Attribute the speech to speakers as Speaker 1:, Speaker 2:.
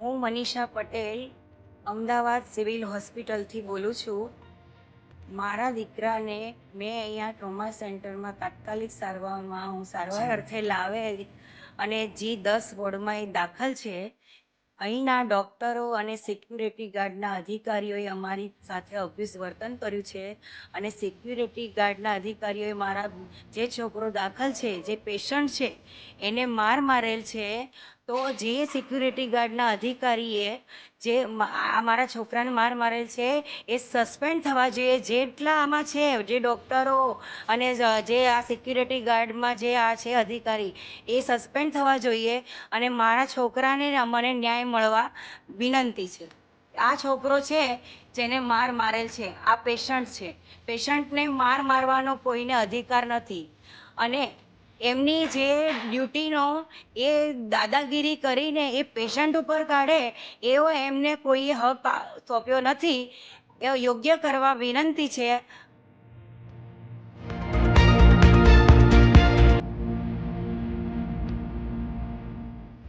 Speaker 1: હું મનીષા પટેલ અમદાવાદ સિવિલ હોસ્પિટલથી બોલું છું. મારા દીકરાને મેં અહીંયા ટ્રોમા સેન્ટરમાં તાત્કાલિક સારવારમાં હું સારવાર અર્થે લાવેલ અને G10 વોર્ડમાં એ દાખલ છે. અહીંના ડૉક્ટરો અને સિક્યુરિટી ગાર્ડના અધિકારીઓએ અમારી સાથે અભ્યુસ વર્તન કર્યું છે અને સિક્યુરિટી ગાર્ડના અધિકારીઓએ મારા જે છોકરો દાખલ છે, જે પેશન્ટ છે, એને મારેલ છે. તો જે સિક્યુરિટી ગાર્ડના અધિકારીએ જે મારા છોકરાને મારેલ છે એ સસ્પેન્ડ થવા જોઈએ. જેટલા આમાં છે, જે ડૉક્ટરો અને જે આ સિક્યુરિટી ગાર્ડમાં જે આ છે અધિકારી, એ સસ્પેન્ડ થવા જોઈએ અને મારા છોકરાને મને ન્યાય મળવા વિનંતી છે. આ છોકરો છે જેને મારેલ છે, આ પેશન્ટ છે. પેશન્ટને મારવાનો કોઈને અધિકાર નથી અને એમની જે ડ્યુટીનો એ દાદાગીરી કરીને એ પેશન્ટ ઉપર કાઢે એવો એમને કોઈ હક સોંપ્યો નથી. એ યોગ્ય કરવા વિનંતી છે